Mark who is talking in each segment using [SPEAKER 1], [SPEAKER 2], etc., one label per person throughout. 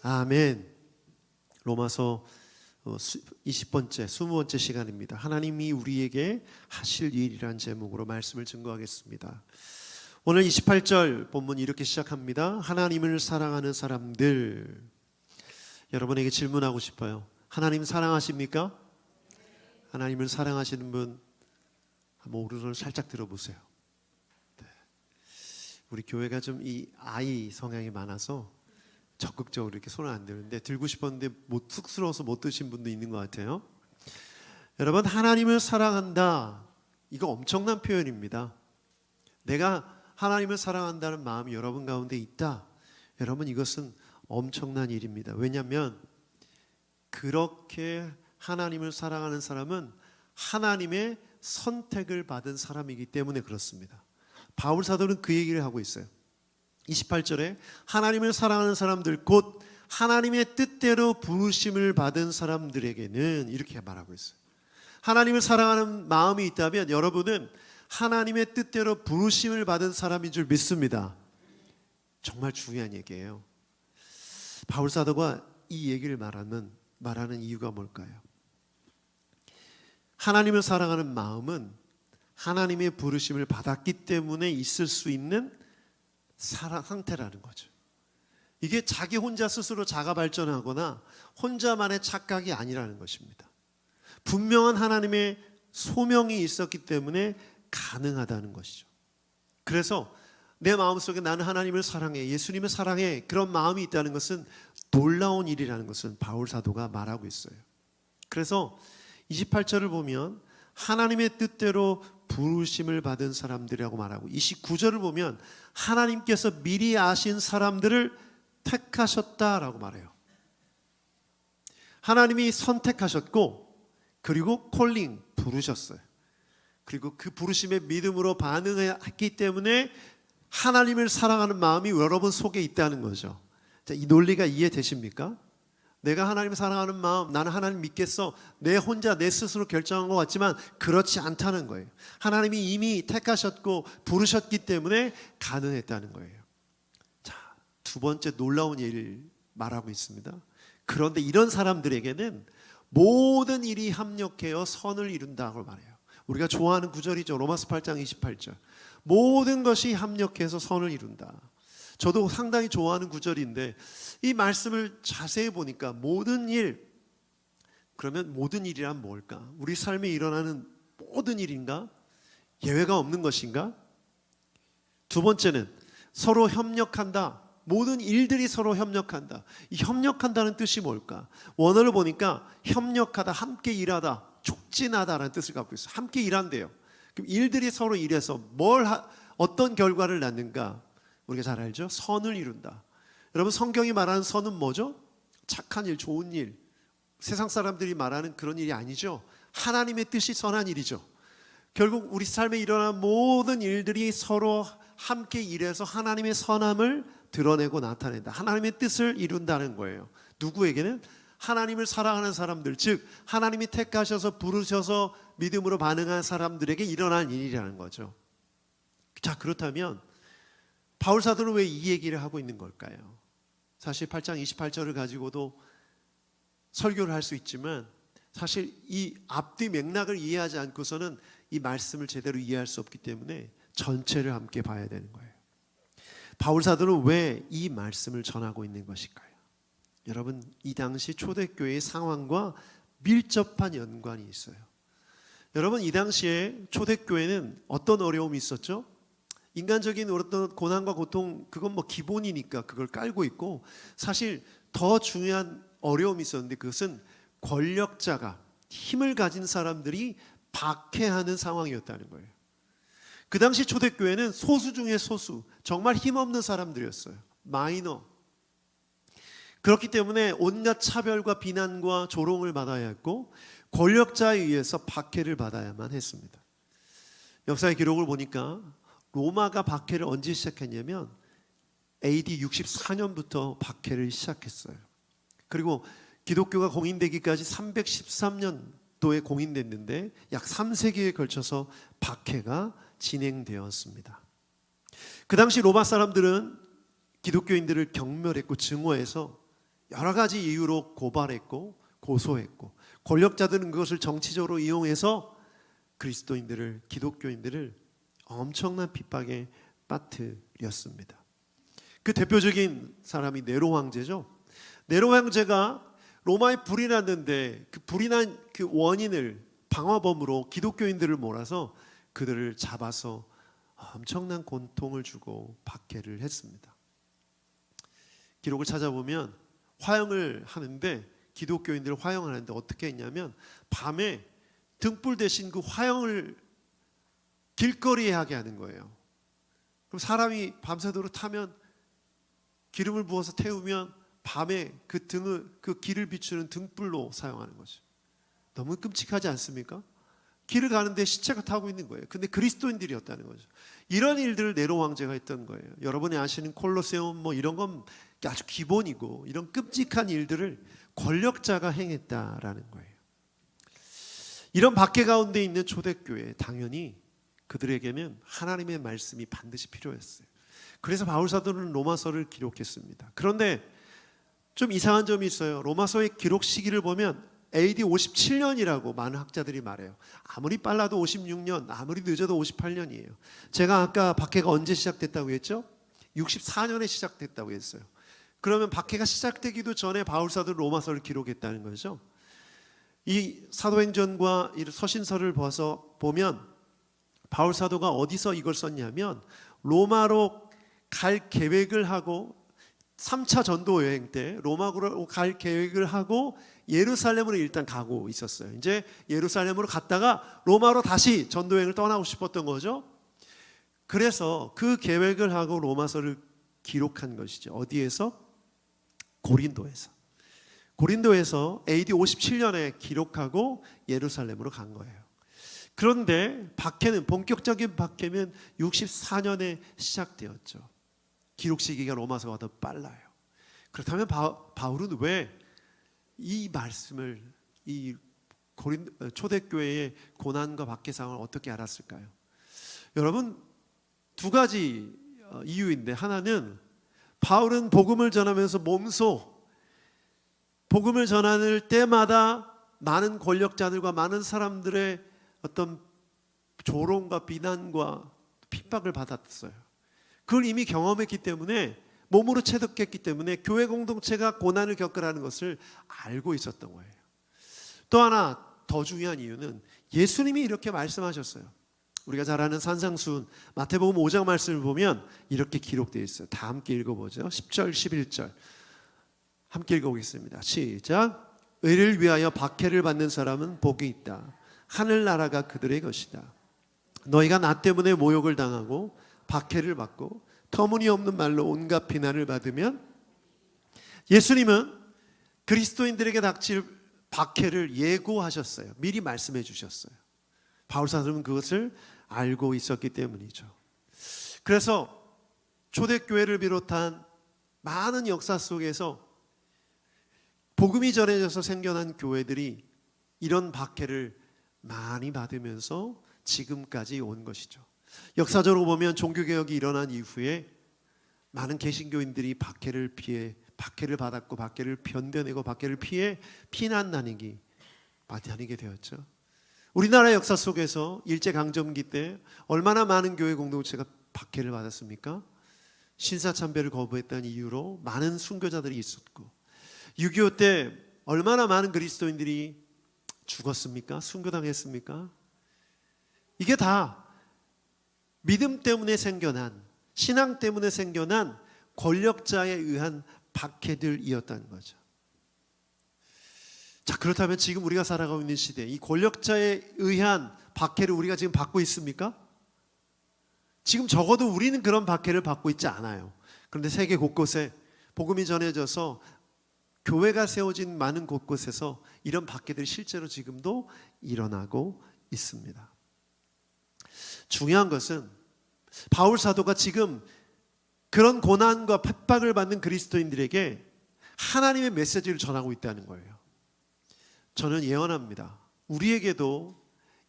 [SPEAKER 1] 아멘. 로마서 20번째, 20번째 시간입니다. 하나님이 우리에게 하실 일이란 제목으로 말씀을 증거하겠습니다. 오늘 28절 본문 이렇게 시작합니다. 하나님을 사랑하는 사람들. 여러분에게 질문하고 싶어요. 하나님 사랑하십니까? 하나님을 사랑하시는 분 한번 오른손을 살짝 들어보세요. 네. 우리 교회가 좀 이 아이 성향이 많아서 적극적으로 이렇게 손을 안 드는데 들고 싶었는데 쑥스러워서 못 드신 분도 있는 것 같아요. 여러분, 하나님을 사랑한다, 이거 엄청난 표현입니다. 내가 하나님을 사랑한다는 마음이 여러분 가운데 있다, 여러분 이것은 엄청난 일입니다. 왜냐하면 그렇게 하나님을 사랑하는 사람은 하나님의 선택을 받은 사람이기 때문에 그렇습니다. 바울 사도는 그 얘기를 하고 있어요. 28절에 하나님을 사랑하는 사람들, 곧 하나님의 뜻대로 부르심을 받은 사람들에게는, 이렇게 말하고 있어요. 하나님을 사랑하는 마음이 있다면 여러분은 하나님의 뜻대로 부르심을 받은 사람인 줄 믿습니다. 정말 중요한 얘기예요. 바울 사도가 이 얘기를 말하는 이유가 뭘까요? 하나님을 사랑하는 마음은 하나님의 부르심을 받았기 때문에 있을 수 있는 상태라는 거죠. 이게 자기 혼자 스스로 자가 발전하거나 혼자만의 착각이 아니라는 것입니다. 분명한 하나님의 소명이 있었기 때문에 가능하다는 것이죠. 그래서 내 마음속에 나는 하나님을 사랑해, 예수님을 사랑해, 그런 마음이 있다는 것은 놀라운 일이라는 것은 바울 사도가 말하고 있어요. 그래서 28절을 보면 하나님의 뜻대로 부르심을 받은 사람들이라고 말하고, 29절을 보면 하나님께서 미리 아신 사람들을 택하셨다라고 말해요. 하나님이 선택하셨고, 그리고 콜링, 부르셨어요. 그리고 그 부르심에 믿음으로 반응했기 때문에 하나님을 사랑하는 마음이 여러분 속에 있다는 거죠. 자, 이 논리가 이해되십니까? 내가 하나님을 사랑하는 마음, 나는 하나님 믿겠어, 내 혼자 내 스스로 결정한 것 같지만 그렇지 않다는 거예요. 하나님이 이미 택하셨고 부르셨기 때문에 가능했다는 거예요. 자, 두 번째 놀라운 일을 말하고 있습니다. 그런데 이런 사람들에게는 모든 일이 합력하여 선을 이룬다고 말해요. 우리가 좋아하는 구절이죠. 로마서 8장 28절. 모든 것이 합력해서 선을 이룬다. 저도 상당히 좋아하는 구절인데 이 말씀을 자세히 보니까 모든 일, 그러면 모든 일이란 뭘까? 우리 삶에 일어나는 모든 일인가? 예외가 없는 것인가? 두 번째는 서로 협력한다. 모든 일들이 서로 협력한다. 이 협력한다는 뜻이 뭘까? 원어를 보니까 협력하다, 함께 일하다, 촉진하다라는 뜻을 갖고 있어요. 함께 일한대요. 그럼 일들이 서로 일해서 어떤 결과를 낳는가? 우리가 잘 알죠? 선을 이룬다. 여러분, 성경이 말하는 선은 뭐죠? 착한 일, 좋은 일. 세상 사람들이 말하는 그런 일이 아니죠. 하나님의 뜻이 선한 일이죠. 결국 우리 삶에 일어나는 모든 일들이 서로 함께 일해서 하나님의 선함을 드러내고 나타낸다. 하나님의 뜻을 이룬다는 거예요. 누구에게는? 하나님을 사랑하는 사람들, 즉 하나님이 택하셔서 부르셔서 믿음으로 반응한 사람들에게 일어난 일이라는 거죠. 자, 그렇다면 바울 사도는 왜 이 얘기를 하고 있는 걸까요? 사실 8장 28절을 가지고도 설교를 할 수 있지만 사실 이 앞뒤 맥락을 이해하지 않고서는 이 말씀을 제대로 이해할 수 없기 때문에 전체를 함께 봐야 되는 거예요. 바울 사도는 왜 이 말씀을 전하고 있는 것일까요? 여러분, 이 당시 초대교회의 상황과 밀접한 연관이 있어요. 여러분, 이 당시에 초대교회는 어떤 어려움이 있었죠? 인간적인 어떤 고난과 고통, 그건 뭐 기본이니까 그걸 깔고 있고, 사실 더 중요한 어려움이 있었는데 그것은 권력자가, 힘을 가진 사람들이 박해하는 상황이었다는 거예요. 그 당시 초대교회는 소수 중에 소수, 정말 힘없는 사람들이었어요. 마이너. 그렇기 때문에 온갖 차별과 비난과 조롱을 받아야 했고 권력자에 의해서 박해를 받아야만 했습니다. 역사의 기록을 보니까 로마가 박해를 언제 시작했냐면 AD 64년부터 박해를 시작했어요. 그리고 기독교가 공인되기까지 313년도에 공인됐는데 약 3세기에 걸쳐서 박해가 진행되었습니다. 그 당시 로마 사람들은 기독교인들을 경멸했고 증오해서 여러 가지 이유로 고발했고 고소했고, 권력자들은 그것을 정치적으로 이용해서 그리스도인들을, 기독교인들을 엄청난 핍박에 빠뜨렸습니다. 그 대표적인 사람이 네로 황제죠. 네로 황제가 로마에 불이 났는데 그 불이 난 그 원인을 방화범으로 기독교인들을 몰아서 그들을 잡아서 엄청난 고통을 주고 박해를 했습니다. 기록을 찾아보면 화형을 하는데, 기독교인들을 화형을 하는데 어떻게 했냐면 밤에 등불 대신 그 화형을 길거리에 하게 하는 거예요. 그럼 사람이 밤새도록 타면 기름을 부어서 태우면 밤에 그 등을, 그 길을 비추는 등불로 사용하는 거죠. 너무 끔찍하지 않습니까? 길을 가는데 시체가 타고 있는 거예요. 근데 그리스도인들이었다는 거죠. 이런 일들을 네로 황제가 했던 거예요. 여러분이 아시는 콜로세움 뭐 이런 건 아주 기본이고, 이런 끔찍한 일들을 권력자가 행했다라는 거예요. 이런 박해 가운데 있는 초대교회, 당연히 그들에게는 하나님의 말씀이 반드시 필요했어요. 그래서 바울 사도는 로마서를 기록했습니다. 그런데 좀 이상한 점이 있어요. 로마서의 기록 시기를 보면 AD 57년이라고 많은 학자들이 말해요. 아무리 빨라도 56년, 아무리 늦어도 58년이에요. 제가 아까 박해가 언제 시작됐다고 했죠? 64년에 시작됐다고 했어요. 그러면 박해가 시작되기도 전에 바울 사도는 로마서를 기록했다는 거죠. 이 사도행전과 이 서신서를 봐서 보면 바울 사도가 어디서 이걸 썼냐면, 로마로 갈 계획을 하고 3차 전도 여행 때 로마로 갈 계획을 하고 예루살렘으로 일단 가고 있었어요. 이제 예루살렘으로 갔다가 로마로 다시 전도 여행을 떠나고 싶었던 거죠. 그래서 그 계획을 하고 로마서를 기록한 것이죠. 어디에서? 고린도에서 AD 57년에 기록하고 예루살렘으로 간 거예요. 그런데 박해는, 본격적인 박해는 64년에 시작되었죠. 기록 시기가 로마서가 더 빨라요. 그렇다면 바울은 왜 이 말씀을, 이 초대교회의 고난과 박해 상황을 어떻게 알았을까요? 여러분, 두 가지 이유인데, 하나는 바울은 복음을 전하면서 몸소 복음을 전하는 때마다 많은 권력자들과 많은 사람들의 어떤 조롱과 비난과 핍박을 받았어요. 그걸 이미 경험했기 때문에, 몸으로 체득했기 때문에 교회 공동체가 고난을 겪으라는 것을 알고 있었던 거예요. 또 하나 더 중요한 이유는 예수님이 이렇게 말씀하셨어요. 우리가 잘 아는 산상수훈 마태복음 5장 말씀을 보면 이렇게 기록되어 있어요. 다 함께 읽어보죠. 10절 11절 함께 읽어보겠습니다. 시작. 의를 위하여 박해를 받는 사람은 복이 있다. 하늘나라가 그들의 것이다. 너희가 나 때문에 모욕을 당하고 박해를 받고 터무니없는 말로 온갖 비난을 받으면, 예수님은 그리스도인들에게 닥칠 박해를 예고하셨어요. 미리 말씀해 주셨어요. 바울 사도는 그것을 알고 있었기 때문이죠. 그래서 초대교회를 비롯한 많은 역사 속에서 복음이 전해져서 생겨난 교회들이 이런 박해를 많이 받으면서 지금까지 온 것이죠. 역사적으로 보면 종교개혁이 일어난 이후에 많은 개신교인들이 박해를 받았고, 박해를 견뎌내고, 박해를 피해 피난 다니게 되었죠. 우리나라 역사 속에서 일제강점기 때 얼마나 많은 교회 공동체가 박해를 받았습니까? 신사참배를 거부했다는 이유로 많은 순교자들이 있었고, 6.25 때 얼마나 많은 그리스도인들이 죽었습니까? 순교당했습니까? 이게 다 믿음 때문에 생겨난, 신앙 때문에 생겨난 권력자에 의한 박해들이었다는 거죠. 자, 그렇다면 지금 우리가 살아가고 있는 시대, 이 권력자에 의한 박해를 우리가 지금 받고 있습니까? 지금 적어도 우리는 그런 박해를 받고 있지 않아요. 그런데 세계 곳곳에 복음이 전해져서 교회가 세워진 많은 곳곳에서 이런 박해들이 실제로 지금도 일어나고 있습니다. 중요한 것은 바울 사도가 지금 그런 고난과 핍박을 받는 그리스도인들에게 하나님의 메시지를 전하고 있다는 거예요. 저는 예언합니다. 우리에게도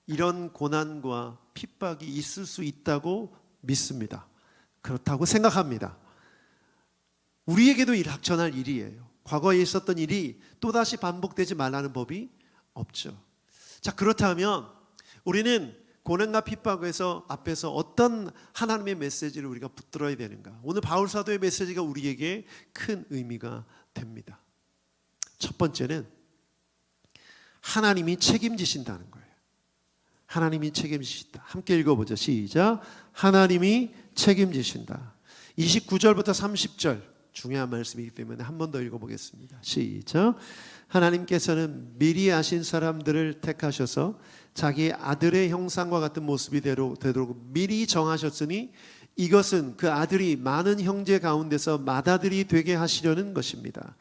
[SPEAKER 1] 이런 고난과 핍박이 있을 수 있다고 믿습니다. 그렇다고 생각합니다. 우리에게도 전할 일이에요. 과거에 있었던 일이 또다시 반복되지 말라는 법이 없죠. 자, 그렇다면 우리는 고난과 핍박에서 앞에서 어떤 하나님의 메시지를 우리가 붙들어야 되는가? 오늘 바울 사도의 메시지가 우리에게 큰 의미가 됩니다. 첫 번째는 하나님이 책임지신다는 거예요. 하나님이 책임지신다. 함께 읽어보죠. 시작. 하나님이 책임지신다. 29절부터 30절 중요한 말씀이기 때문에 한 번 더 읽어보겠습니다. 시작. 하나님께서는 미리 아신 사람들을 택하셔서 자기 아들의 형상과 같은 모습이 되도록 미리 정하셨으니 이것은 그 아들이 많은 형제 가운데서 맏아들이 되게 하시려는 것입니다.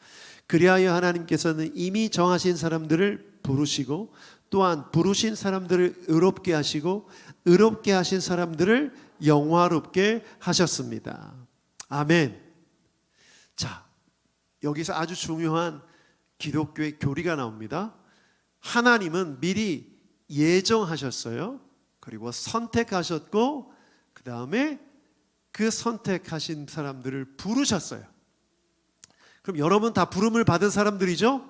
[SPEAKER 1] 그리하여 하나님께서는 이미 정하신 사람들을 부르시고 또한 부르신 사람들을 의롭게 하시고 의롭게 하신 사람들을 영화롭게 하셨습니다. 아멘. 자, 여기서 아주 중요한 기독교의 교리가 나옵니다. 하나님은 미리 예정하셨어요. 그리고 선택하셨고 그 다음에 그 선택하신 사람들을 부르셨어요. 그럼 여러분 다 부름을 받은 사람들이죠?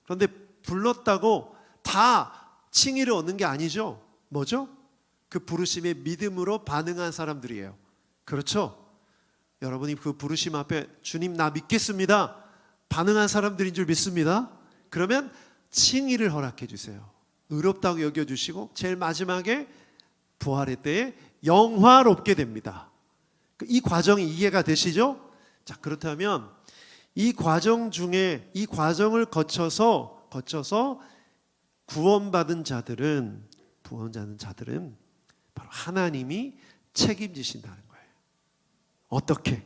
[SPEAKER 1] 그런데 불렀다고 다 칭의를 얻는 게 아니죠. 뭐죠? 그 부르심에 믿음으로 반응한 사람들이에요. 그렇죠? 여러분이 그 부르심 앞에 주님 나 믿겠습니다 반응한 사람들인 줄 믿습니다. 그러면 칭의를 허락해 주세요. 의롭다고 여겨주시고 제일 마지막에 부활의 때에 영화롭게 됩니다. 이 과정이 이해가 되시죠? 자, 그렇다면 이 과정 중에 이 과정을 거쳐서 구원받은 자들은 바로 하나님이 책임지신다는 거예요. 어떻게?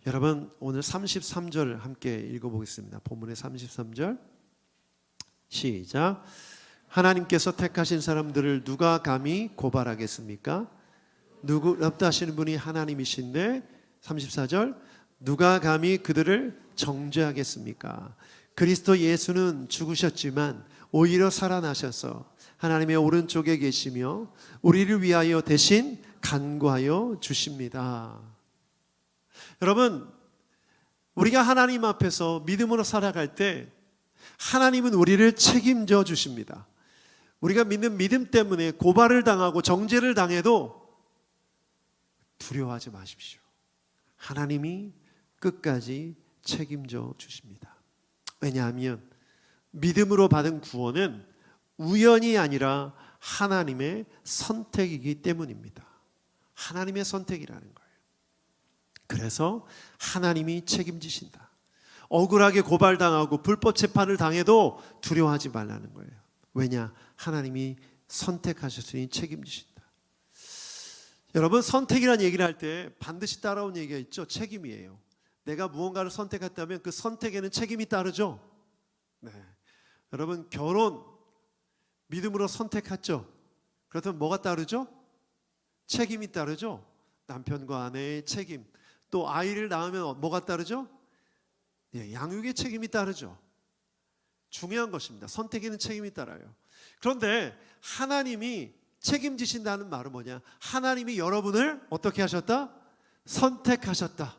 [SPEAKER 1] 여러분 오늘 33절 함께 읽어보겠습니다. 본문의 33절 시작. 하나님께서 택하신 사람들을 누가 감히 고발하겠습니까? 누구랍다 하시는 분이 하나님이신데 34절 누가 감히 그들을 정죄하겠습니까? 그리스도 예수는 죽으셨지만 오히려 살아나셔서 하나님의 오른쪽에 계시며 우리를 위하여 대신 간구하여 주십니다. 여러분 우리가 하나님 앞에서 믿음으로 살아갈 때 하나님은 우리를 책임져 주십니다. 우리가 믿는 믿음 때문에 고발을 당하고 정죄를 당해도 두려워하지 마십시오. 하나님이 끝까지 책임져 주십니다. 왜냐하면 믿음으로 받은 구원은 우연이 아니라 하나님의 선택이기 때문입니다. 하나님의 선택이라는 거예요. 그래서 하나님이 책임지신다. 억울하게 고발당하고 불법 재판을 당해도 두려워하지 말라는 거예요. 왜냐? 하나님이 선택하셨으니 책임지신다. 여러분 선택이라는 얘기를 할 때 반드시 따라온 얘기가 있죠. 책임이에요. 내가 무언가를 선택했다면 그 선택에는 책임이 따르죠. 네. 여러분 결혼 믿음으로 선택했죠. 그렇다면 뭐가 따르죠? 책임이 따르죠. 남편과 아내의 책임. 또 아이를 낳으면 뭐가 따르죠? 예, 양육의 책임이 따르죠. 중요한 것입니다. 선택에는 책임이 따라요. 그런데 하나님이 책임지신다는 말은 뭐냐? 하나님이 여러분을 어떻게 하셨다? 선택하셨다.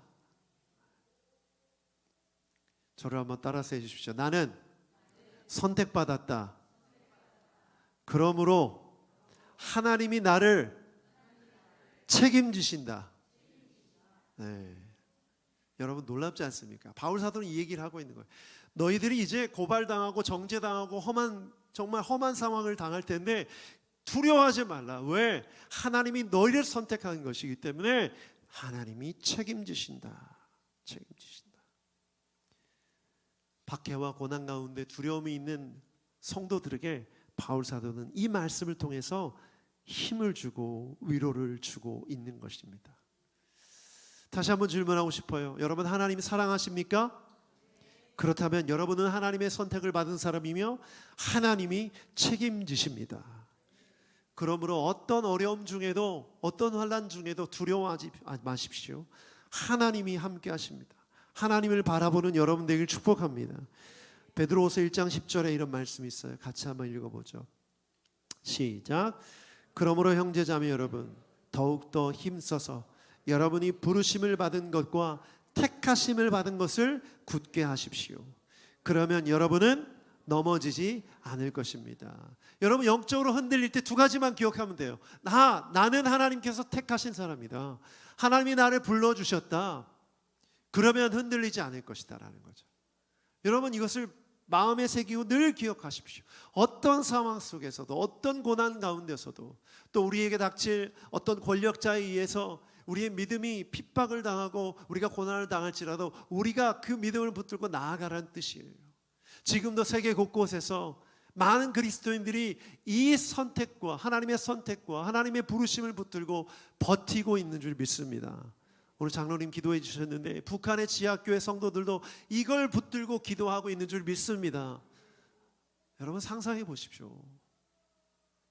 [SPEAKER 1] 저를 한번 따라서 해주십시오. 나는 선택받았다. 그러므로 하나님이 나를 책임지신다. 네. 여러분 놀랍지 않습니까? 바울 사도는 이 얘기를 하고 있는 거예요. 너희들이 이제 고발당하고 정죄당하고 정말 험한 상황을 당할 텐데 두려워하지 말라. 왜? 하나님이 너희를 선택한 것이기 때문에 하나님이 책임지신다. 책임지신다. 박해와 고난 가운데 두려움이 있는 성도들에게 바울 사도는 이 말씀을 통해서 힘을 주고 위로를 주고 있는 것입니다. 다시 한번 질문하고 싶어요. 여러분 하나님 사랑하십니까? 그렇다면 여러분은 하나님의 선택을 받은 사람이며 하나님이 책임지십니다. 그러므로 어떤 어려움 중에도 어떤 환난 중에도 두려워하지 마십시오. 하나님이 함께 하십니다. 하나님을 바라보는 여러분 되길 축복합니다. 베드로후서 1장 10절에 이런 말씀이 있어요. 같이 한번 읽어보죠. 시작. 그러므로 형제자매 여러분 더욱더 힘써서 여러분이 부르심을 받은 것과 택하심을 받은 것을 굳게 하십시오. 그러면 여러분은 넘어지지 않을 것입니다. 여러분 영적으로 흔들릴 때 두 가지만 기억하면 돼요. 나는 하나님께서 택하신 사람이다. 하나님이 나를 불러주셨다. 그러면 흔들리지 않을 것이다 라는 거죠. 여러분 이것을 마음에 새기고 늘 기억하십시오. 어떤 상황 속에서도, 어떤 고난 가운데서도, 또 우리에게 닥칠 어떤 권력자에 의해서 우리의 믿음이 핍박을 당하고 우리가 고난을 당할지라도 우리가 그 믿음을 붙들고 나아가라는 뜻이에요. 지금도 세계 곳곳에서 많은 그리스도인들이 이 선택과 하나님의 선택과 하나님의 부르심을 붙들고 버티고 있는 줄 믿습니다. 오늘 장로님 기도해 주셨는데 북한의 지하교회 성도들도 이걸 붙들고 기도하고 있는 줄 믿습니다. 여러분 상상해 보십시오.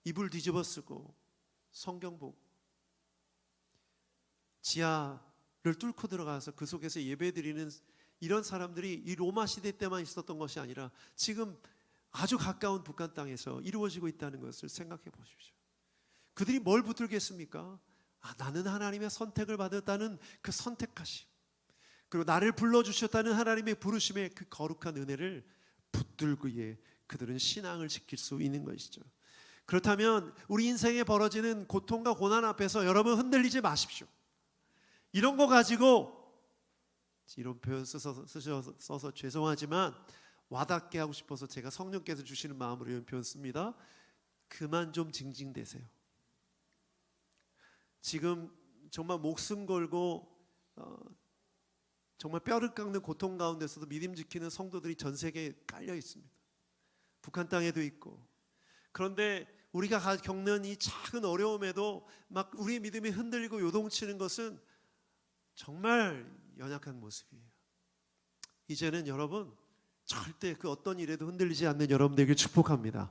[SPEAKER 1] 이불 뒤집어 쓰고 성경 보고 지하를 뚫고 들어가서 그 속에서 예배드리는 이런 사람들이 이 로마 시대 때만 있었던 것이 아니라 지금 아주 가까운 북한 땅에서 이루어지고 있다는 것을 생각해 보십시오. 그들이 뭘 붙들겠습니까? 나는 하나님의 선택을 받았다는 그 선택하심, 그리고 나를 불러주셨다는 하나님의 부르심의 그 거룩한 은혜를 붙들기에 그들은 신앙을 지킬 수 있는 것이죠. 그렇다면 우리 인생에 벌어지는 고통과 고난 앞에서 여러분 흔들리지 마십시오. 이런 거 가지고, 이런 표현 써서 죄송하지만 와닿게 하고 싶어서 제가 성령께서 주시는 마음으로 이런 표현 씁니다. 그만 좀 징징대세요. 지금 정말 목숨 걸고 정말 뼈를 깎는 고통 가운데서도 믿음 지키는 성도들이 전 세계에 깔려 있습니다. 북한 땅에도 있고. 그런데 우리가 겪는 이 작은 어려움에도 막 우리의 믿음이 흔들리고 요동치는 것은 정말 연약한 모습이에요. 이제는 여러분 절대 그 어떤 일에도 흔들리지 않는 여러분 되길 축복합니다.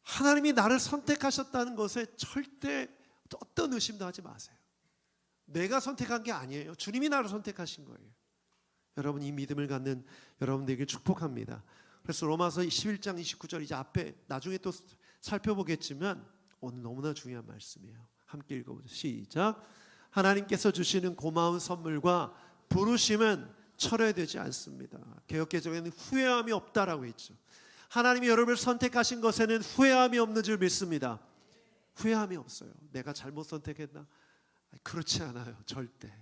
[SPEAKER 1] 하나님이 나를 선택하셨다는 것에 절대 어떤 의심도 하지 마세요. 내가 선택한 게 아니에요. 주님이 나를 선택하신 거예요. 여러분 이 믿음을 갖는 여러분 되길 축복합니다. 그래서 로마서 11장 29절 이제 앞에 나중에 또 살펴보겠지만 오늘 너무나 중요한 말씀이에요. 함께 읽어보죠. 시작. 하나님께서 주시는 고마운 선물과 부르심은 철회되지 않습니다. 개역개정에는 후회함이 없다라고 했죠. 하나님이 여러분을 선택하신 것에는 후회함이 없는 줄 믿습니다. 후회함이 없어요. 내가 잘못 선택했나? 그렇지 않아요. 절대.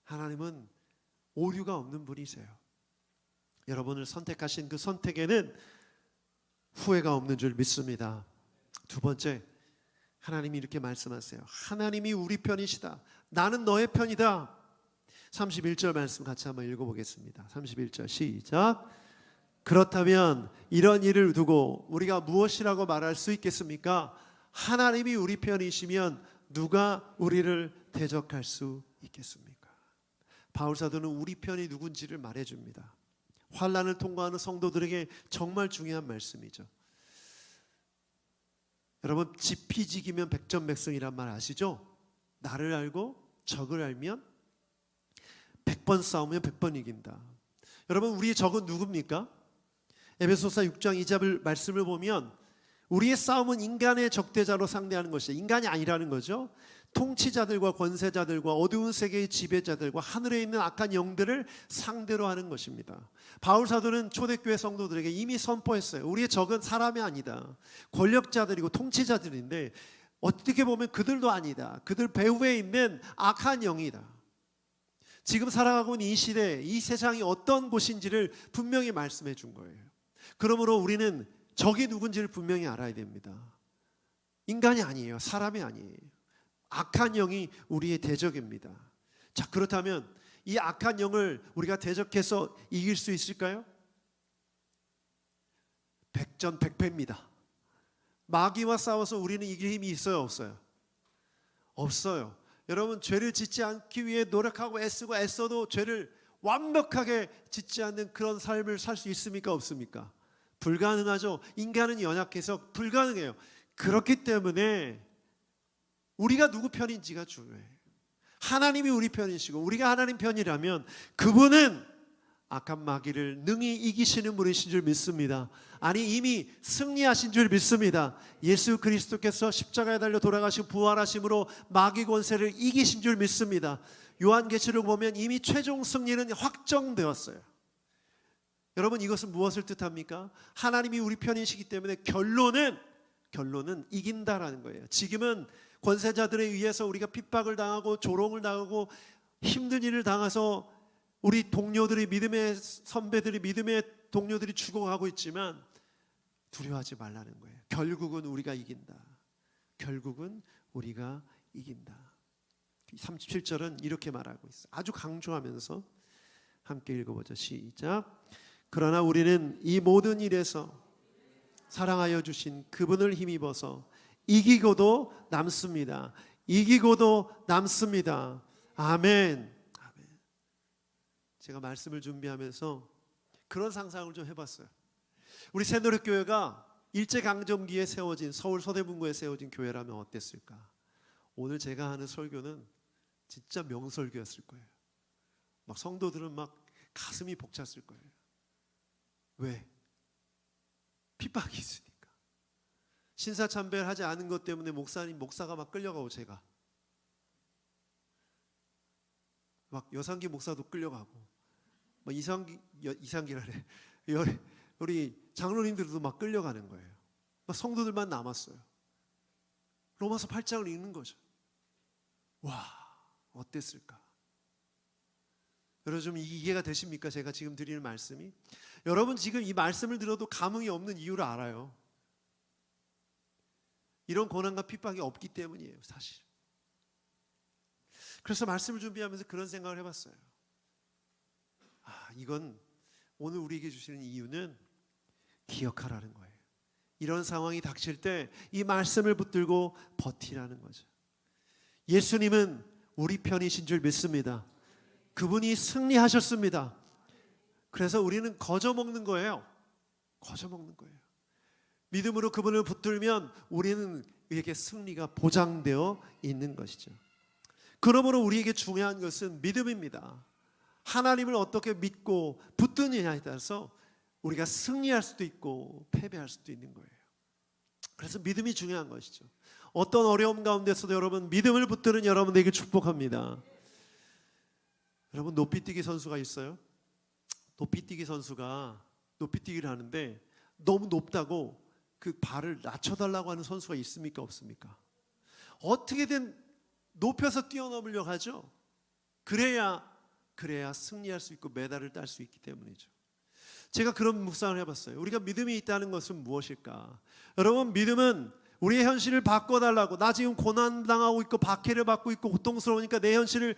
[SPEAKER 1] 하나님은 오류가 없는 분이세요. 여러분을 선택하신 그 선택에는 후회가 없는 줄 믿습니다. 두 번째, 하나님이 이렇게 말씀하세요. 하나님이 우리 편이시다. 나는 너의 편이다. 31절 말씀 같이 한번 읽어보겠습니다. 31절 시작. 그렇다면 이런 일을 두고 우리가 무엇이라고 말할 수 있겠습니까? 하나님이 우리 편이시면 누가 우리를 대적할 수 있겠습니까? 바울 사도는 우리 편이 누군지를 말해줍니다. 환난을 통과하는 성도들에게 정말 중요한 말씀이죠. 여러분 지피지기면 백전백승이란 말 아시죠? 나를 알고 적을 알면 100번 싸우면 100번 이긴다. 여러분 우리의 적은 누굽니까? 에베소서 6장 2절 말씀을 보면 우리의 싸움은 인간의 적대자로 상대하는 것이에요. 인간이 아니라는 거죠. 통치자들과 권세자들과 어두운 세계의 지배자들과 하늘에 있는 악한 영들을 상대로 하는 것입니다. 바울 사도는 초대교회 성도들에게 이미 선포했어요. 우리의 적은 사람이 아니다. 권력자들이고 통치자들인데 어떻게 보면 그들도 아니다. 그들 배후에 있는 악한 영이다. 지금 살아가고 있는 이 시대, 이 세상이 어떤 곳인지를 분명히 말씀해 준 거예요. 그러므로 우리는 적이 누군지를 분명히 알아야 됩니다. 인간이 아니에요. 사람이 아니에요. 악한 영이 우리의 대적입니다. 자, 그렇다면 이 악한 영을 우리가 대적해서 이길 수 있을까요? 백전백패입니다. 마귀와 싸워서 우리는 이길 힘이 있어요, 없어요? 없어요. 여러분 죄를 짓지 않기 위해 노력하고 애써도 죄를 완벽하게 짓지 않는 그런 삶을 살 수 있습니까, 없습니까? 불가능하죠. 인간은 연약해서 불가능해요. 그렇기 때문에 우리가 누구 편인지가 중요해요. 하나님이 우리 편이시고 우리가 하나님 편이라면 그분은 악한 마귀를 능히 이기시는 분이신 줄 믿습니다. 아니 이미 승리하신 줄 믿습니다. 예수 그리스도께서 십자가에 달려 돌아가시고 부활하심으로 마귀 권세를 이기신 줄 믿습니다. 요한계시록 보면 이미 최종 승리는 확정되었어요. 여러분, 이것은 무엇을 뜻합니까? 하나님이 우리 편이시기 때문에 결론은 이긴다라는 거예요. 지금은 권세자들에 의해서 우리가 핍박을 당하고 조롱을 당하고 힘든 일을 당해서 우리 동료들이, 믿음의 선배들이, 믿음의 동료들이 죽어가고 있지만 두려워하지 말라는 거예요. 결국은 우리가 이긴다. 결국은 우리가 이긴다. 37절은 이렇게 말하고 있어요. 아주 강조하면서 함께 읽어보죠. 시작. 그러나 우리는 이 모든 일에서 사랑하여 주신 그분을 힘입어서 이기고도 남습니다. 이기고도 남습니다. 아멘. 아멘. 제가 말씀을 준비하면서 그런 상상을 좀 해봤어요. 우리 새노력교회가 일제강점기에 세워진, 서울 서대문구에 세워진 교회라면 어땠을까? 오늘 제가 하는 설교는 진짜 명설교였을 거예요. 막 성도들은 막 가슴이 벅찼을 거예요. 왜? 핍박이 있으니까. 신사참배하지 않은 것 때문에 목사가 막 끌려가고, 제가 막 여상기 목사도 끌려가고, 막 이상기라래 우리 장로님들도 막 끌려가는 거예요. 막 성도들만 남았어요. 로마서 8장을 읽는 거죠. 와, 어땠을까? 여러분, 좀 이해가 되십니까? 제가 지금 드리는 말씀이. 여러분, 지금 이 말씀을 들어도 감흥이 없는 이유를 알아요. 이런 고난과 핍박이 없기 때문이에요, 사실. 그래서 말씀을 준비하면서 그런 생각을 해봤어요. 이건 오늘 우리에게 주시는 이유는 기억하라는 거예요. 이런 상황이 닥칠 때 이 말씀을 붙들고 버티라는 거죠. 예수님은 우리 편이신 줄 믿습니다. 그분이 승리하셨습니다. 그래서 우리는 거저 먹는 거예요. 거저 먹는 거예요. 믿음으로 그분을 붙들면 우리는 우리에게 승리가 보장되어 있는 것이죠. 그러므로 우리에게 중요한 것은 믿음입니다. 하나님을 어떻게 믿고 붙드느냐에 따라서 우리가 승리할 수도 있고 패배할 수도 있는 거예요. 그래서 믿음이 중요한 것이죠. 어떤 어려움 가운데서도 여러분, 믿음을 붙드는 여러분에게 축복합니다. 여러분, 높이뛰기 선수가 있어요. 높이뛰기 선수가 높이뛰기를 하는데 너무 높다고 그 발을 낮춰달라고 하는 선수가 있습니까? 없습니까? 어떻게든 높여서 뛰어넘으려고 하죠. 그래야 승리할 수 있고 메달을 딸 수 있기 때문이죠. 제가 그런 묵상을 해봤어요. 우리가 믿음이 있다는 것은 무엇일까? 여러분, 믿음은 우리의 현실을 바꿔달라고, 나 지금 고난당하고 있고 박해를 받고 있고 고통스러우니까 내 현실을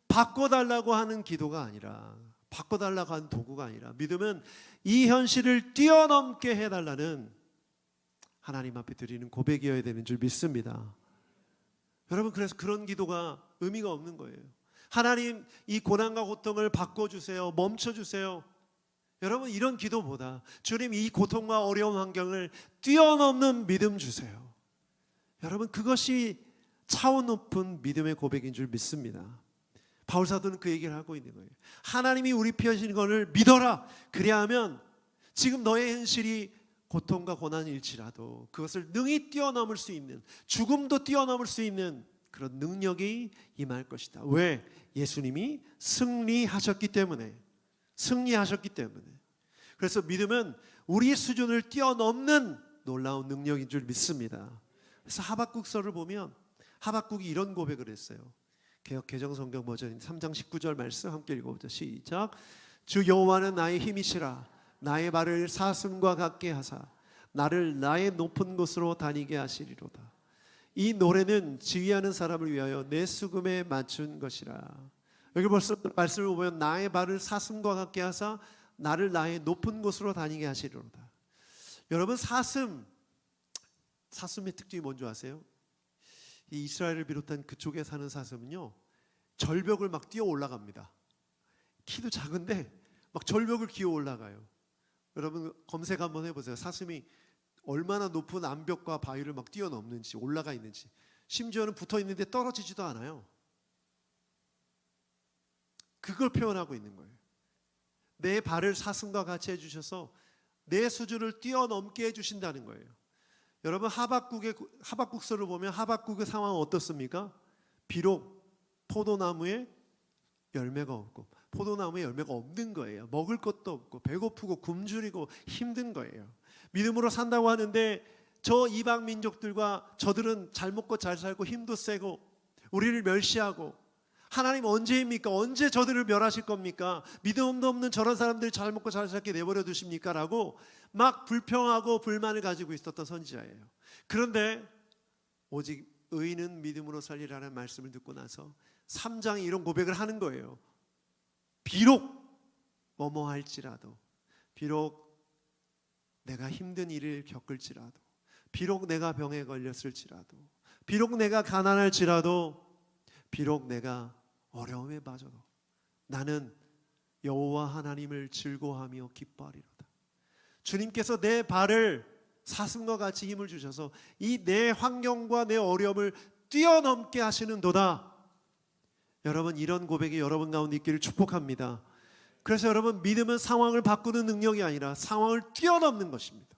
[SPEAKER 1] 바꿔달라고 하는 기도가 아니라, 바꿔달라고 하는 도구가 아니라, 믿음은 이 현실을 뛰어넘게 해달라는 하나님 앞에 드리는 고백이어야 되는 줄 믿습니다. 여러분, 그래서 그런 기도가 의미가 없는 거예요. 하나님, 이 고난과 고통을 바꿔주세요, 멈춰주세요. 여러분, 이런 기도보다 주님, 이 고통과 어려운 환경을 뛰어넘는 믿음 주세요. 여러분, 그것이 차원 높은 믿음의 고백인 줄 믿습니다. 바울 사도는 그 얘기를 하고 있는 거예요. 하나님이 우리 편이신 것을 믿어라. 그래야 하면 지금 너의 현실이 고통과 고난일지라도 그것을 능히 뛰어넘을 수 있는, 죽음도 뛰어넘을 수 있는 그런 능력이 임할 것이다. 왜? 예수님이 승리하셨기 때문에. 그래서 믿음은 우리 수준을 뛰어넘는 놀라운 능력인 줄 믿습니다. 그래서 하박국서를 보면 하박국이 이런 고백을 했어요. 개역 개정성경 버전 3장 19절 말씀 함께 읽어보죠. 시작. 주 여호와는 나의 힘이시라. 나의 발을 사슴과 같게 하사 나를 나의 높은 곳으로 다니게 하시리로다. 이 노래는 지휘하는 사람을 위하여 내 수금에 맞춘 것이라. 여기 벌써 말씀을 보면 나의 발을 사슴과 같게 하사 나를 나의 높은 곳으로 다니게 하시리로다. 여러분, 사슴의 특징이 뭔지 아세요? 이 이스라엘을 비롯한 그쪽에 사는 사슴은요, 절벽을 막 뛰어 올라갑니다. 키도 작은데 막 절벽을 기어 올라가요. 여러분, 검색 한번 해보세요. 사슴이 얼마나 높은 암벽과 바위를 막 뛰어넘는지, 올라가 있는지. 심지어는 붙어 있는데 떨어지지도 않아요. 그걸 표현하고 있는 거예요. 내 발을 사슴과 같이 해주셔서 내 수준을 뛰어넘게 해주신다는 거예요. 여러분, 하박국서를 보면 하박국의 상황은 어떻습니까? 비록 포도나무에 열매가 없고 포도나무에 열매가 없는 거예요. 먹을 것도 없고 배고프고 굶주리고 힘든 거예요. 믿음으로 산다고 하는데 저 이방 민족들과 저들은 잘 먹고 잘 살고 힘도 세고 우리를 멸시하고 하나님 언제입니까? 언제 저들을 멸하실 겁니까? 믿음도 없는 저런 사람들 잘 먹고 잘 살게 내버려 두십니까? 라고 막 불평하고 불만을 가지고 있었던 선지자예요. 그런데 오직 의인은 믿음으로 살리라는 말씀을 듣고 나서 3장에 이런 고백을 하는 거예요. 비록 뭐뭐 할지라도, 비록 내가 힘든 일을 겪을지라도, 비록 내가 병에 걸렸을지라도, 비록 내가 가난할지라도, 비록 내가 어려움에 빠져도 나는 여호와 하나님을 즐거워하며 기뻐하리로다. 주님께서 내 발을 사슴과 같이 힘을 주셔서 이 내 환경과 내 어려움을 뛰어넘게 하시는도다. 여러분, 이런 고백이 여러분 가운데 있기를 축복합니다. 그래서 여러분, 믿음은 상황을 바꾸는 능력이 아니라 상황을 뛰어넘는 것입니다.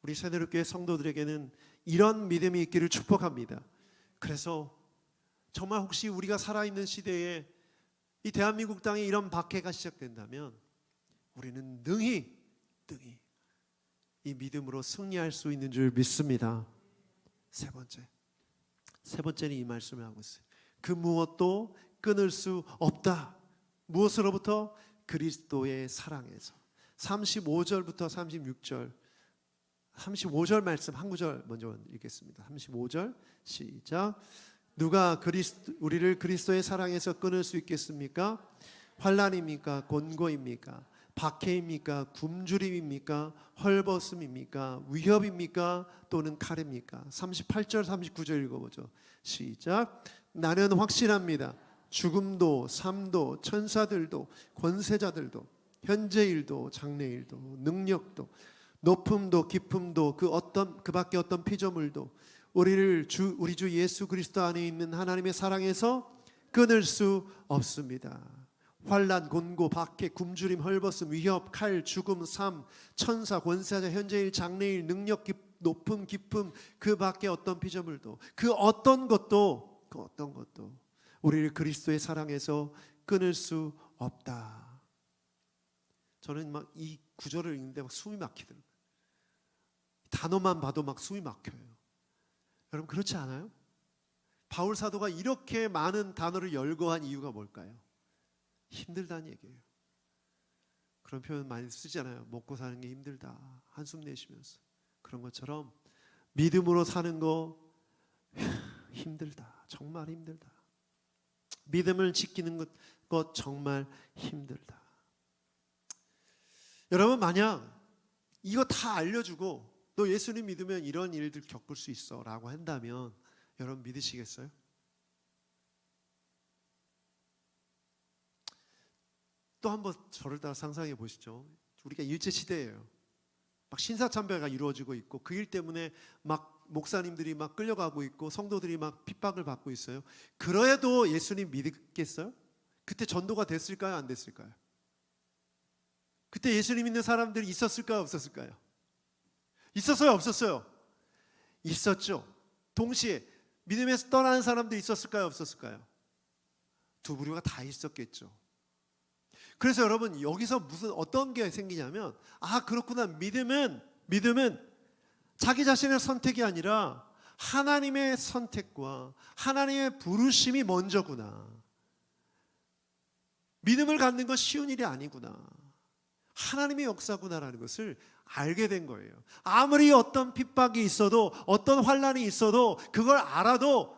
[SPEAKER 1] 우리 새누리교회 성도들에게는 이런 믿음이 있기를 축복합니다. 그래서 정말 혹시 우리가 살아있는 시대에 이 대한민국 땅에 이런 박해가 시작된다면 우리는 능히 이 믿음으로 승리할 수 있는 줄 믿습니다. 세 번째는 이 말씀을 하고 있어요. 그 무엇도 끊을 수 없다. 무엇으로부터? 그리스도의 사랑에서. 35절부터 36절 35절 말씀 한 구절 먼저 읽겠습니다. 35절 시작. 누가 우리를 그리스도의 사랑에서 끊을 수 있겠습니까? 환난입니까? 곤고입니까? 박해입니까? 굶주림입니까? 헐벗음입니까? 위협입니까? 또는 칼입니까? 38절 39절 읽어보죠. 시작. 나는 확신합니다. 죽음도 삶도 천사들도 권세자들도 현재일도 장래일도 능력도 높음도 깊음도 그 밖에 어떤 피조물도 우리 주 예수 그리스도 안에 있는 하나님의 사랑에서 끊을 수 없습니다. 환난, 곤고, 박해, 굶주림, 헐벗음, 위협, 칼, 죽음, 삶, 천사, 권세자, 현재일, 장래일, 능력, 높음, 깊음, 그 밖에 어떤 피조물도 그 어떤 것도 우리를 그리스도의 사랑에서 끊을 수 없다. 저는 막 이 구절을 읽는데 막 숨이 막히더라고요. 단어만 봐도 막 숨이 막혀요. 여러분, 그렇지 않아요? 바울 사도가 이렇게 많은 단어를 열거한 이유가 뭘까요? 힘들다는 얘기예요. 그런 표현 많이 쓰잖아요. 먹고 사는 게 힘들다, 한숨 내쉬면서. 그런 것처럼 믿음으로 사는 거 힘들다, 정말 힘들다. 믿음을 지키는 것 정말 힘들다. 여러분, 만약 이거 다 알려주고 너 예수님 믿으면 이런 일들 겪을 수 있어 라고 한다면 여러분 믿으시겠어요? 또 한번 저를 따라 상상해 보시죠. 우리가 일제시대예요. 막 신사참배가 이루어지고 있고 그 일 때문에 막 목사님들이 막 끌려가고 있고 성도들이 막 핍박을 받고 있어요. 그래도 예수님 믿겠어요? 그때 전도가 됐을까요? 안 됐을까요? 그때 예수님 믿는 사람들이 있었을까요? 없었을까요? 있었어요? 없었어요? 있었죠. 동시에 믿음에서 떠나는 사람들이 있었을까요? 없었을까요? 두 부류가 다 있었겠죠. 그래서 여러분, 여기서 어떤 게 생기냐면, 그렇구나. 믿음은 자기 자신의 선택이 아니라 하나님의 선택과 하나님의 부르심이 먼저구나. 믿음을 갖는 건 쉬운 일이 아니구나. 하나님의 역사구나라는 것을 알게 된 거예요. 아무리 어떤 핍박이 있어도 어떤 환난이 있어도 그걸 알아도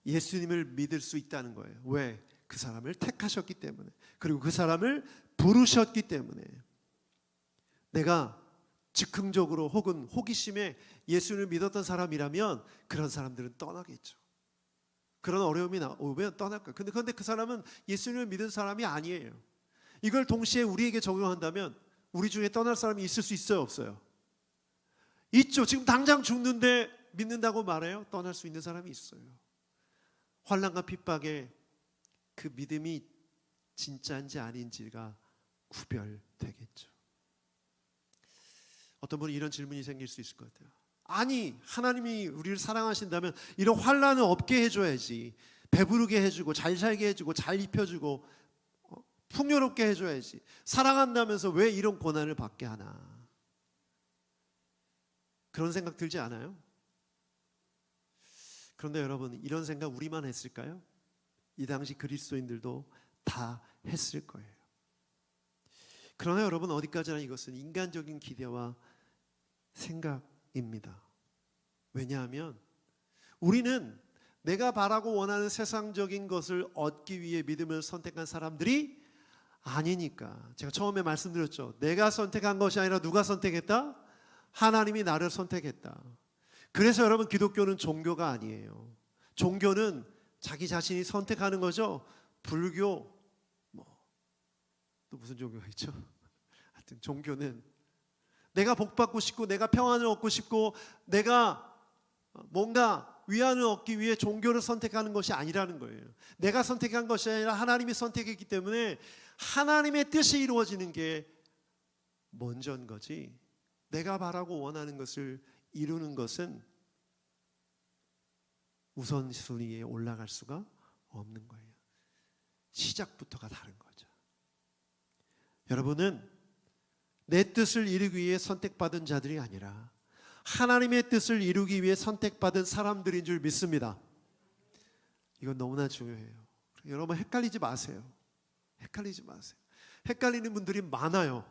[SPEAKER 1] 예수님을 믿을 수 있다는 거예요. 왜? 그 사람을 택하셨기 때문에, 그리고 그 사람을 부르셨기 때문에. 내가 즉흥적으로 혹은 호기심에 예수님을 믿었던 사람이라면 그런 사람들은 떠나겠죠. 그런 어려움이 오면 떠날 거예요. 근데 그 사람은 예수님을 믿은 사람이 아니에요. 이걸 동시에 우리에게 적용한다면 우리 중에 떠날 사람이 있을 수 있어요, 없어요? 있죠. 지금 당장 죽는데 믿는다고 말해요? 떠날 수 있는 사람이 있어요. 환난과 핍박에 그 믿음이 진짜인지 아닌지가 구별되겠죠. 어떤 분은 이런 질문이 생길 수 있을 것 같아요. 아니, 하나님이 우리를 사랑하신다면 이런 환난을 없게 해줘야지. 배부르게 해주고 잘 살게 해주고 잘 입혀주고 풍요롭게 해줘야지. 사랑한다면서 왜 이런 고난을 받게 하나. 그런 생각 들지 않아요? 그런데 여러분, 이런 생각 우리만 했을까요? 이 당시 그리스도인들도 다 했을 거예요. 그러나 여러분, 어디까지나 이것은 인간적인 기대와 생각입니다. 왜냐하면 우리는 내가 바라고 원하는 세상적인 것을 얻기 위해 믿음을 선택한 사람들이 아니니까. 제가 처음에 말씀드렸죠. 내가 선택한 것이 아니라 누가 선택했다? 하나님이 나를 선택했다. 그래서 여러분, 기독교는 종교가 아니에요. 종교는 자기 자신이 선택하는 거죠. 불교, 또 무슨 종교가 있죠? 하여튼 종교는 내가 복받고 싶고 내가 평안을 얻고 싶고 내가 뭔가 위안을 얻기 위해 종교를 선택하는 것이 아니라는 거예요. 내가 선택한 것이 아니라 하나님이 선택했기 때문에 하나님의 뜻이 이루어지는 게 먼저인 거지, 내가 바라고 원하는 것을 이루는 것은 우선순위에 올라갈 수가 없는 거예요. 시작부터가 다른 거죠. 여러분은 내 뜻을 이루기 위해 선택받은 자들이 아니라 하나님의 뜻을 이루기 위해 선택받은 사람들인 줄 믿습니다. 이건 너무나 중요해요. 여러분, 헷갈리지 마세요. 헷갈리지 마세요. 헷갈리는 분들이 많아요.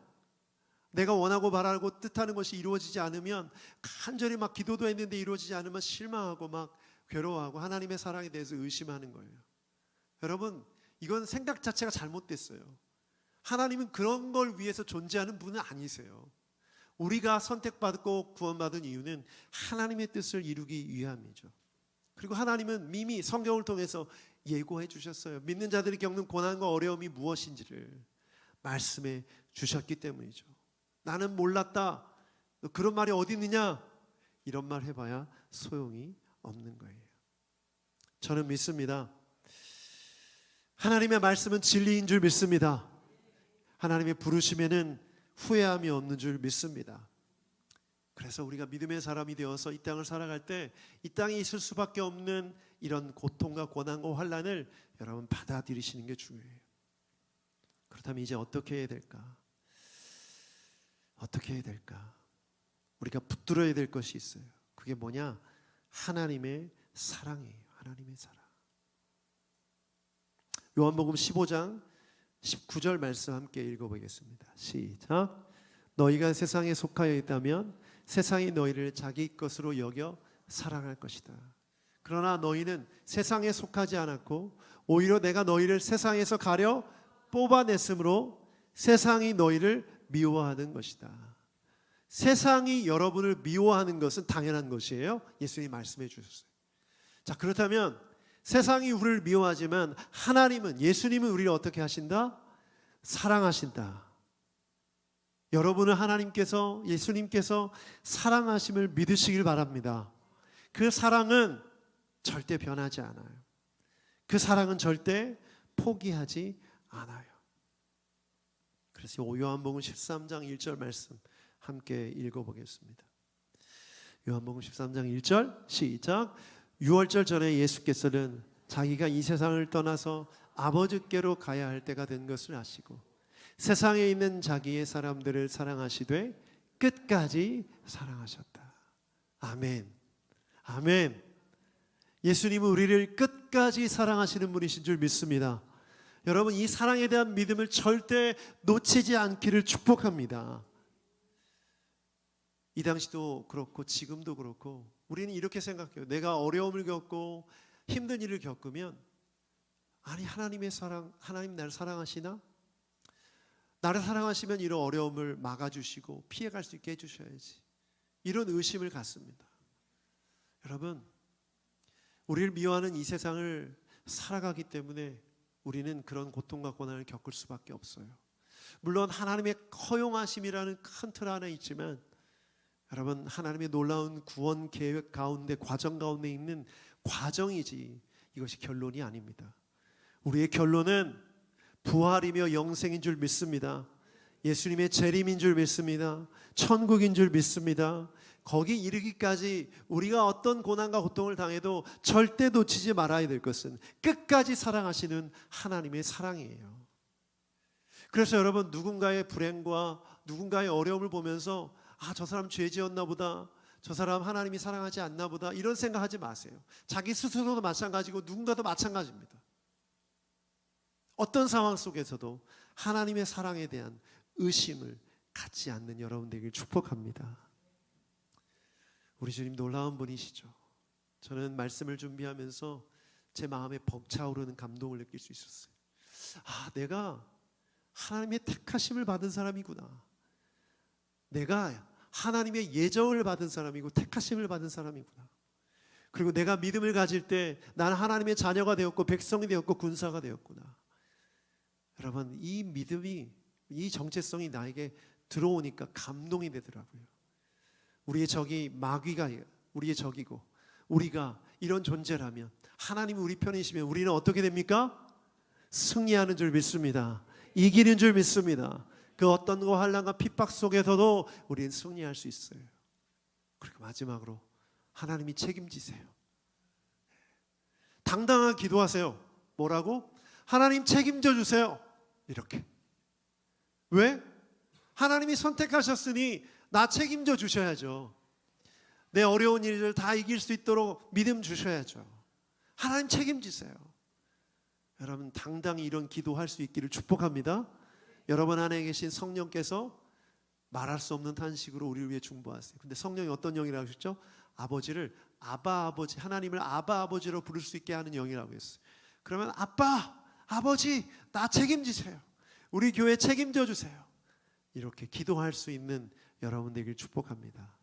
[SPEAKER 1] 내가 원하고 바라고 뜻하는 것이 이루어지지 않으면 간절히 막 기도도 했는데 이루어지지 않으면 실망하고 막 괴로워하고 하나님의 사랑에 대해서 의심하는 거예요. 여러분, 이건 생각 자체가 잘못됐어요. 하나님은 그런 걸 위해서 존재하는 분은 아니세요. 우리가 선택받고 구원받은 이유는 하나님의 뜻을 이루기 위함이죠. 그리고 하나님은 이미 성경을 통해서 예고해 주셨어요. 믿는 자들이 겪는 고난과 어려움이 무엇인지를 말씀해 주셨기 때문이죠. 나는 몰랐다, 너 그런 말이 어디 있느냐, 이런 말 해봐야 소용이 없는 거예요. 저는 믿습니다. 하나님의 말씀은 진리인 줄 믿습니다. 하나님의 부르심에는 후회함이 없는 줄 믿습니다. 그래서 우리가 믿음의 사람이 되어서 이 땅을 살아갈 때 이 땅에 있을 수밖에 없는 이런 고통과 고난과 환난을 여러분 받아들이시는 게 중요해요. 그렇다면 이제 어떻게 해야 될까? 어떻게 해야 될까? 우리가 붙들어야 될 것이 있어요. 그게 뭐냐? 하나님의 사랑이에요. 하나님의 사랑. 요한복음 15장 19절 말씀 함께 읽어보겠습니다. 시작. 너희가 세상에 속하여 있다면 세상이 너희를 자기 것으로 여겨 사랑할 것이다. 그러나 너희는 세상에 속하지 않았고 오히려 내가 너희를 세상에서 가려 뽑아냈으므로 세상이 너희를 미워하는 것이다. 세상이 여러분을 미워하는 것은 당연한 것이에요. 예수님이 말씀해 주셨어요. 자, 그렇다면 세상이 우리를 미워하지만 하나님은, 예수님은 우리를 어떻게 하신다? 사랑하신다. 여러분을 하나님께서, 예수님께서 사랑하심을 믿으시길 바랍니다. 그 사랑은 절대 변하지 않아요. 그 사랑은 절대 포기하지 않아요. 그래서 요한복음 13장 1절 말씀 함께 읽어보겠습니다. 요한복음 13장 1절 시작. 유월절 전에 예수께서는 자기가 이 세상을 떠나서 아버지께로 가야 할 때가 된 것을 아시고 세상에 있는 자기의 사람들을 사랑하시되 끝까지 사랑하셨다. 아멘. 아멘. 예수님은 우리를 끝까지 사랑하시는 분이신 줄 믿습니다. 여러분, 이 사랑에 대한 믿음을 절대 놓치지 않기를 축복합니다. 이 당시도 그렇고 지금도 그렇고 우리는 이렇게 생각해요. 내가 어려움을 겪고 힘든 일을 겪으면, 아니, 하나님의 사랑, 하나님 나를 사랑하시나? 나를 사랑하시면 이런 어려움을 막아주시고 피해갈 수 있게 해주셔야지, 이런 의심을 갖습니다. 여러분, 우리를 미워하는 이 세상을 살아가기 때문에 우리는 그런 고통과 고난을 겪을 수밖에 없어요. 물론 하나님의 허용하심이라는 큰 틀 안에 있지만, 여러분, 하나님의 놀라운 구원 계획 가운데, 과정 가운데 있는 과정이지 이것이 결론이 아닙니다. 우리의 결론은 부활이며 영생인 줄 믿습니다. 예수님의 재림인 줄 믿습니다. 천국인 줄 믿습니다. 거기 이르기까지 우리가 어떤 고난과 고통을 당해도 절대 놓치지 말아야 될 것은 끝까지 사랑하시는 하나님의 사랑이에요. 그래서 여러분, 누군가의 불행과 누군가의 어려움을 보면서 저 사람 죄 지었나 보다, 저 사람 하나님이 사랑하지 않나 보다, 이런 생각하지 마세요. 자기 스스로도 마찬가지고 누군가도 마찬가지입니다. 어떤 상황 속에서도 하나님의 사랑에 대한 의심을 갖지 않는 여러분 되길 축복합니다. 우리 주님 놀라운 분이시죠. 저는 말씀을 준비하면서 제 마음에 벅차오르는 감동을 느낄 수 있었어요. 내가 하나님의 택하심을 받은 사람이구나. 내가 하나님의 예정을 받은 사람이고 택하심을 받은 사람이구나. 그리고 내가 믿음을 가질 때 나는 하나님의 자녀가 되었고 백성이 되었고 군사가 되었구나. 여러분, 이 믿음이, 이 정체성이 나에게 들어오니까 감동이 되더라고요. 우리의 적이 마귀가 우리의 적이고 우리가 이런 존재라면, 하나님이 우리 편이시면 우리는 어떻게 됩니까? 승리하는 줄 믿습니다. 이기는 줄 믿습니다. 그 어떤 환난과 핍박 속에서도 우리는 승리할 수 있어요. 그리고 마지막으로 하나님이 책임지세요. 당당하게 기도하세요. 뭐라고? 하나님 책임져 주세요. 이렇게. 왜? 하나님이 선택하셨으니 나 책임져 주셔야죠. 내 어려운 일을 다 이길 수 있도록 믿음 주셔야죠. 하나님 책임지세요. 여러분, 당당히 이런 기도할 수 있기를 축복합니다. 여러분 안에 계신 성령께서 말할 수 없는 탄식으로 우리를 위해 중보하세요. 근데 성령이 어떤 영이라고 하셨죠? 아버지를 아바 아버지, 하나님을 아바 아버지로 부를 수 있게 하는 영이라고 했어요. 그러면 아빠, 아버지, 나 책임지세요. 우리 교회 책임져 주세요. 이렇게 기도할 수 있는 여러분 되길 축복합니다.